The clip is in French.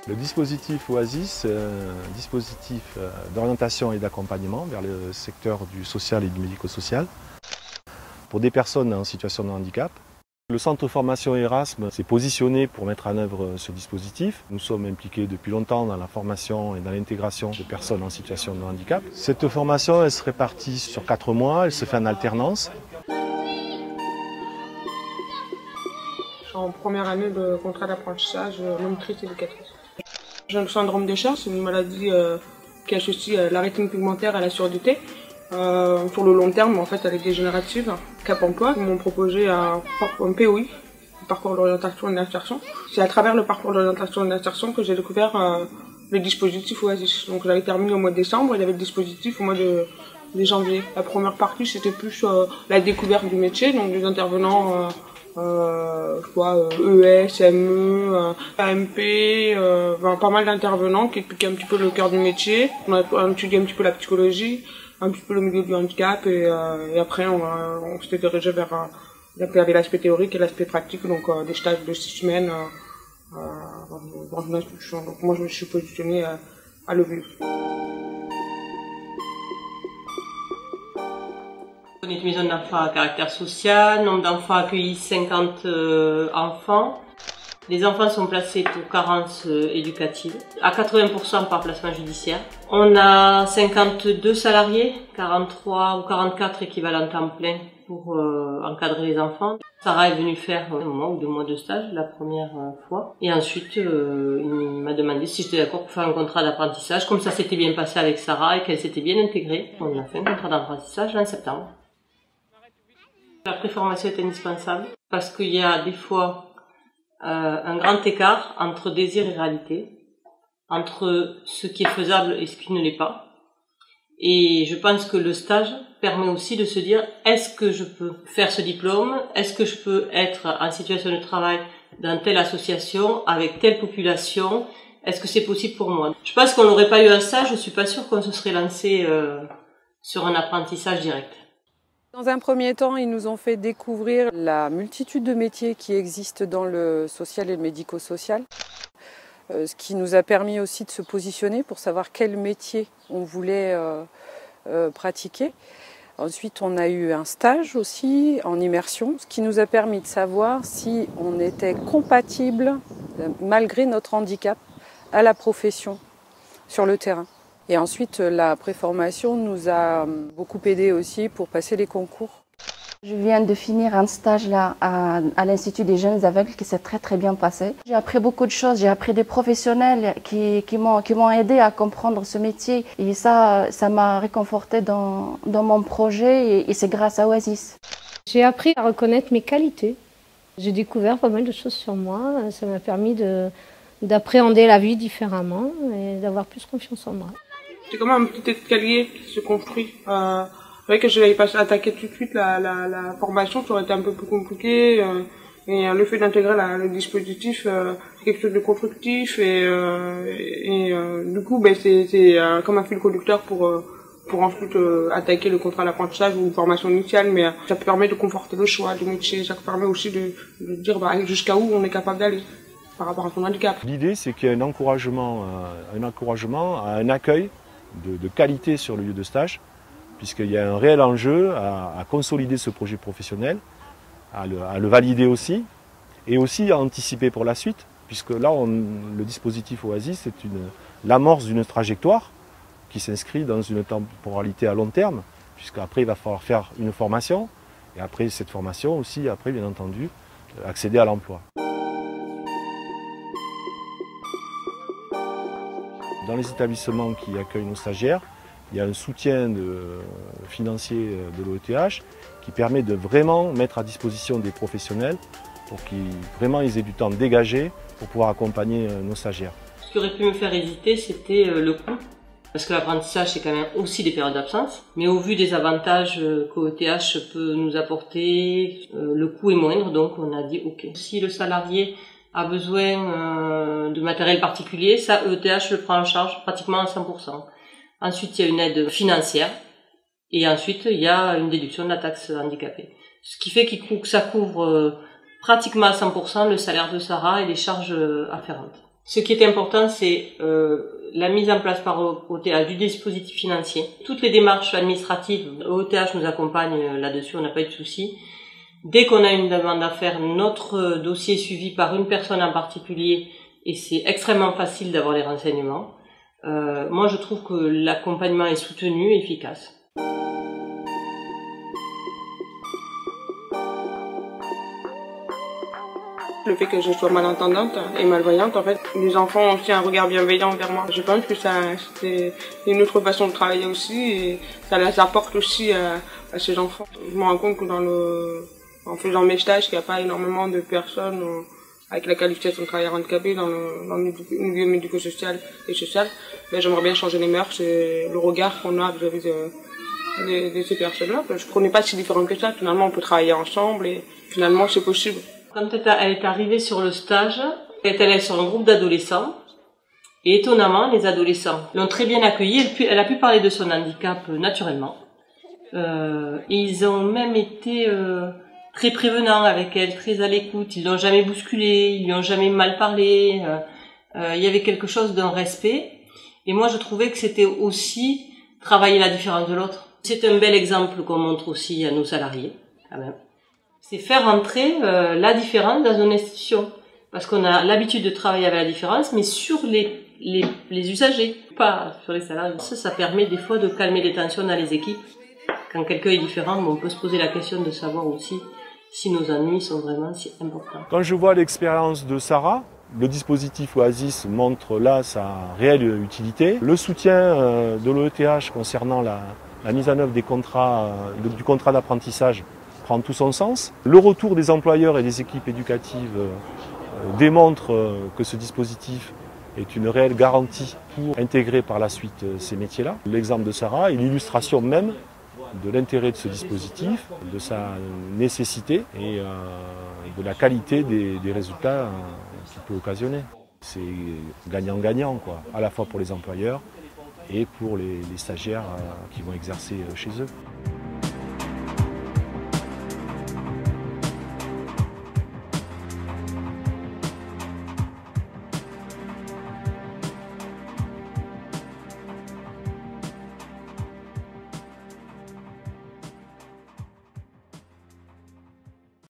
Le dispositif Oasis, c'est un dispositif d'orientation et d'accompagnement vers le secteur du social et du médico-social pour des personnes en situation de handicap. Le centre de formation Erasme s'est positionné pour mettre en œuvre ce dispositif. Nous sommes impliqués depuis longtemps dans la formation et dans l'intégration de personnes en situation de handicap. Cette formation, elle se répartit sur 4 mois, elle se fait en alternance. Je suis en première année de contrat d'apprentissage monitrice éducatrice. J'ai le syndrome d'Escher, c'est une maladie qui associe l'arrêt pigmentaire à la surdité. Sur le long terme, en fait, elle est dégénérative. Cap Emploi, ils m'ont proposé un POI, un parcours d'orientation et d'insertion. C'est à travers le parcours d'orientation et d'insertion que j'ai découvert le dispositif Oasis. Donc j'avais terminé au mois de décembre, il y avait le dispositif au mois de janvier. La première partie, c'était plus la découverte du métier, donc des intervenants ES, ME, AMP, pas mal d'intervenants qui expliquaient un petit peu le cœur du métier. On a étudié un petit peu la psychologie, un petit peu le milieu du handicap et après on s'était dirigé vers l'aspect théorique et l'aspect pratique, donc des stages de 6 semaines dans une institution. Donc moi je me suis positionnée à Levue. On est une maison d'enfants à caractère social, nombre d'enfants accueillis 50 enfants. Les enfants sont placés pour carences éducatives, à 80% par placement judiciaire. On a 52 salariés, 43 ou 44 équivalents temps plein pour encadrer les enfants. Sarah est venue faire 1 mois ou 2 mois de stage la première fois. Et ensuite, il m'a demandé si j'étais d'accord pour faire un contrat d'apprentissage. Comme ça s'était bien passé avec Sarah et qu'elle s'était bien intégrée, on a fait un contrat d'apprentissage en septembre. La préformation est indispensable parce qu'il y a des fois un grand écart entre désir et réalité, entre ce qui est faisable et ce qui ne l'est pas. Et je pense que le stage permet aussi de se dire, est-ce que je peux faire ce diplôme? Est-ce que je peux être en situation de travail dans telle association, avec telle population? Est-ce que c'est possible pour moi? Je pense qu'on n'aurait pas eu un stage, je suis pas sûre qu'on se serait lancé sur un apprentissage direct. Dans un premier temps, ils nous ont fait découvrir la multitude de métiers qui existent dans le social et le médico-social, ce qui nous a permis aussi de se positionner pour savoir quel métier on voulait pratiquer. Ensuite, on a eu un stage aussi en immersion, ce qui nous a permis de savoir si on était compatible, malgré notre handicap, à la profession sur le terrain. Et ensuite, la préformation nous a beaucoup aidé aussi pour passer les concours. Je viens de finir un stage là à l'Institut des jeunes aveugles qui s'est très bien passé. J'ai appris beaucoup de choses, j'ai appris des professionnels qui m'ont aidé à comprendre ce métier. Et ça m'a réconforté dans mon projet et c'est grâce à Oasis. J'ai appris à reconnaître mes qualités. J'ai découvert pas mal de choses sur moi. Ça m'a permis d'appréhender la vie différemment et d'avoir plus confiance en moi. C'est comme un petit escalier qui se construit. C'est vrai que je n'avais pas attaqué tout de suite la formation, ça aurait été un peu plus compliqué. Et le fait d'intégrer le dispositif, c'est quelque chose de constructif. Et du coup, c'est comme un fil conducteur pour ensuite attaquer le contrat d'apprentissage ou une formation initiale. Mais ça permet de conforter le choix du métier. Ça permet aussi de dire jusqu'à où on est capable d'aller par rapport à son handicap. L'idée, c'est qu'il y ait un encouragement à un accueil de qualité sur le lieu de stage, puisqu'il y a un réel enjeu à consolider ce projet professionnel, à le valider aussi, et aussi à anticiper pour la suite, puisque là, le dispositif Oasis, c'est l'amorce d'une trajectoire qui s'inscrit dans une temporalité à long terme, puisqu'après, il va falloir faire une formation, et après cette formation aussi, après, bien entendu, accéder à l'emploi. Dans les établissements qui accueillent nos stagiaires, il y a un soutien financier de l'OETH qui permet de vraiment mettre à disposition des professionnels pour qu'ils aient du temps dégagé pour pouvoir accompagner nos stagiaires. Ce qui aurait pu me faire hésiter, c'était le coût. Parce que l'apprentissage, c'est quand même aussi des périodes d'absence. Mais au vu des avantages qu'OETH peut nous apporter, le coût est moindre, donc on a dit OK. Si le salarié a besoin de matériel particulier, ça, ETH le prend en charge pratiquement à 100%. Ensuite, il y a une aide financière et ensuite, il y a une déduction de la taxe handicapée. Ce qui fait que ça couvre pratiquement à 100% le salaire de Sarah et les charges afférentes. Ce qui est important, c'est la mise en place par OTH du dispositif financier. Toutes les démarches administratives, OTH nous accompagne là-dessus, on n'a pas eu de soucis. Dès qu'on a une demande à faire, notre dossier est suivi par une personne en particulier et c'est extrêmement facile d'avoir les renseignements. Moi, je trouve que l'accompagnement est soutenu et efficace. Le fait que je sois malentendante et malvoyante, en fait, les enfants ont aussi un regard bienveillant vers moi. Je pense que c'est une autre façon de travailler aussi et ça les apporte aussi à ces enfants. Je me rends compte que en faisant mes stages, qu'il n'y a pas énormément de personnes avec la qualification de travailleur handicapé dans le milieu médico-social et social. Mais j'aimerais bien changer les mœurs et le regard qu'on a vis-à-vis de ces personnes-là. On n'est pas si différents que ça. Finalement, on peut travailler ensemble et finalement, c'est possible. Quand elle est arrivée sur le stage, elle est allée sur un groupe d'adolescents. Et étonnamment, les adolescents l'ont très bien accueillie. Elle a pu parler de son handicap naturellement. Et ils ont même été très prévenants avec elle, très à l'écoute. Ils l'ont jamais bousculée, ils lui ont jamais mal parlé. Il y avait quelque chose d'un respect. Et moi, je trouvais que c'était aussi travailler la différence de l'autre. C'est un bel exemple qu'on montre aussi à nos salariés, quand même. C'est faire entrer la différence dans une institution. Parce qu'on a l'habitude de travailler avec la différence, mais sur les usagers, pas sur les salariés. Ça permet des fois de calmer les tensions dans les équipes. Quand quelqu'un est différent, on peut se poser la question de savoir aussi si nos ennuis sont vraiment si importants. Quand je vois l'expérience de Sarah, le dispositif Oasis montre là sa réelle utilité. Le soutien de l'OETH concernant la mise en œuvre du contrat d'apprentissage prend tout son sens. Le retour des employeurs et des équipes éducatives démontre que ce dispositif est une réelle garantie pour intégrer par la suite ces métiers-là. L'exemple de Sarah est l'illustration même de l'intérêt de ce dispositif, de sa nécessité et de la qualité des résultats qu'il peut occasionner. C'est gagnant-gagnant, quoi, à la fois pour les employeurs et pour les stagiaires qui vont exercer chez eux.